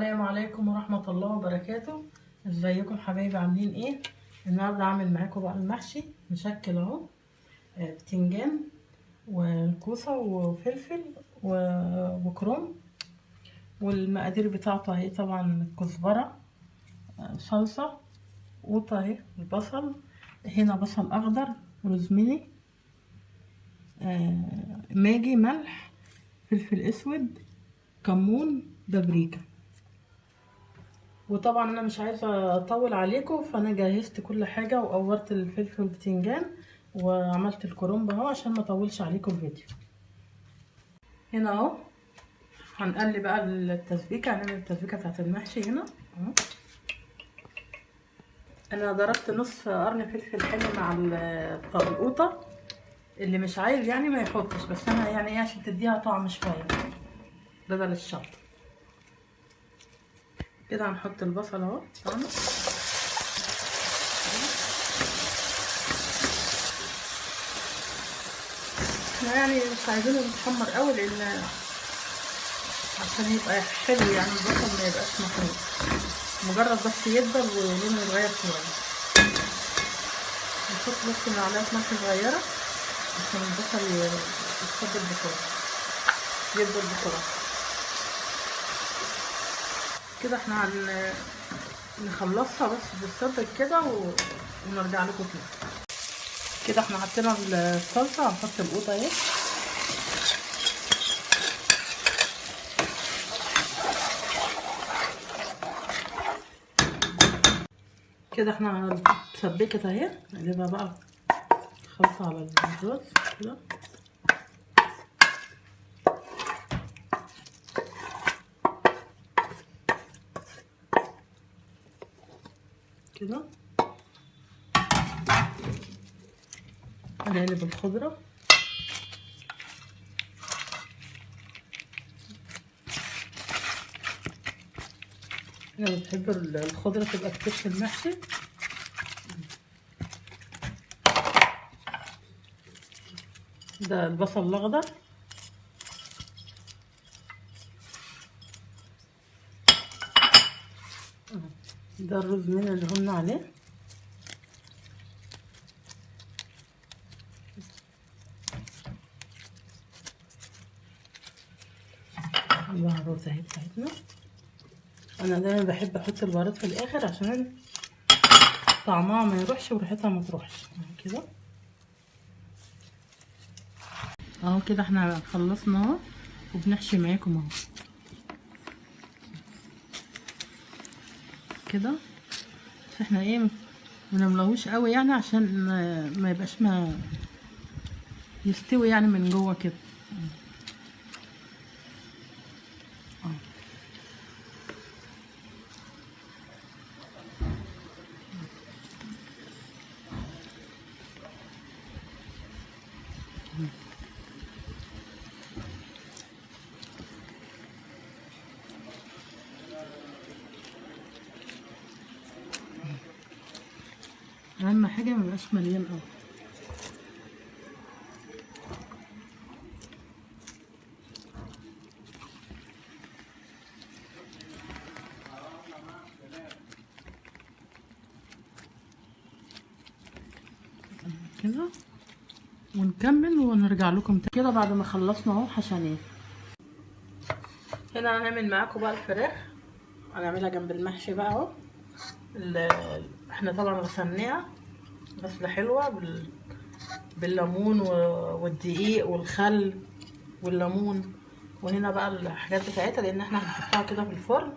السلام عليكم ورحمة الله وبركاته. ازيكم حبايبي، عاملين ايه؟ النهارده هعمل معاكم بقى المحشي مشكل اهو. بتنجان والكوسة وفلفل وكرنب. والمقادير بتاعته اهي، طبعا كزبرة، صلصة، قوطة اهي، البصل هنا بصل اخضر، روزميري، ماجي، ملح، فلفل اسود، كمون، بابريكا. وطبعا انا مش عايزه اطول عليكم، فانا جهزت كل حاجه وقورت الفلفل والبتنجان وعملت الكرنب اهو عشان ما اطولش عليكم الفيديو. هنا اهو هنقلي بقى التسبيكه، هنعمل التسبيكه بتاعت المحشي هنا اهو. انا ضربت نص قرن فلفل حلو مع القوطه، اللي مش عايز يعني ما يحطش، بس انا يعني ايه عشان تديها طعم شويه بدل الشطه. كده هنحط البصل اهو طبعا. احنا يعني مش عايزينه يتحمر قوي لان عشان يبقى حلو، يعني البصل ما يبقاش محروق، مجرد بس يدبل ولونه يتغير شويه. نحط بس معلقه ملح صغيره عشان البصل يتبل بسرعه، يدبل بسرعه. كده احنا نخلصها بس بالصدر كده ونرجع لكم تاني. كده احنا حطينا الصلصه، هنحط القوطه اهي. كده احنا اتسبكت اهي، نقلبها بقى خلطة على الرز كده. كده هنقلب الخضرة. انا بتحب الخضرة تبقى كتير في المحشي. ده البصل الاخضر، ده الرز من اللي قلنا عليه. البهارات اهي بتاعتنا. انا دايما بحب احط البهارات في الاخر عشان طعمها ما يروحش وريحتها ما تروحش. كده اهو، كده احنا خلصنا اهو وبنحشي معاكم اهو كده. بس احنا ايه منملهوش قوي يعني عشان ما يبقاش ما يستوي يعني من جوه كده. اهم حاجه ما يبقاش مليان قوي. كده ونكمل ونرجع لكم تاني كده بعد ما خلصنا اهو حشانين. هنا هنعمل معاكم بقى الفراخ، هنعملها جنب المحشي بقى اهو. احنا طبعا غسلناها غسله حلوه بالليمون والدقيق والخل والليمون. وهنا بقى الحاجات بتاعتها لان احنا هنحطها كده في الفرن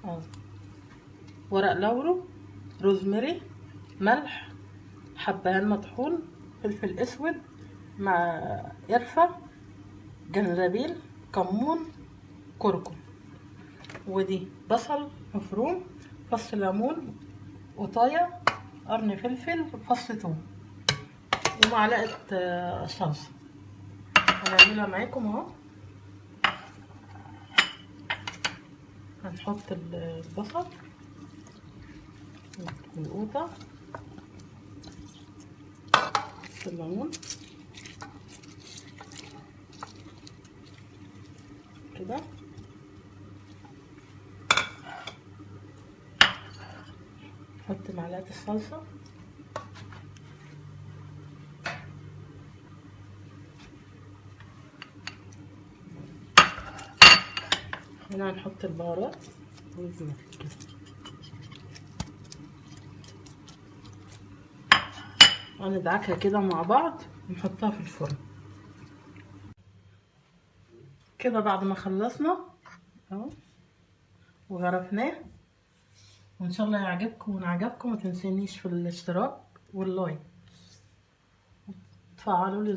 اهو. ورق لورو، روزماري، ملح، حبهان مطحون، فلفل اسود مع قرفة، جنزبيل، كمون، كركم. ودي بصل مفروم، فص ليمون، قطايه، قرن فلفل، فص ثوم، ومعلقة صلصة. هنعملها معاكم اهو. هنحط البصل والقوطة، الليمون كده. نحط معلقه الصلصه، هنا هنحط البهارات والزيت كده، وندعكها كده مع بعض ونحطها في الفرن كده. بعد ما خلصنا اهو وغرفناه، وان شاء الله يعجبكم، وان عجبكم ما تنسونيش في الاشتراك واللايك، تفعلوا لي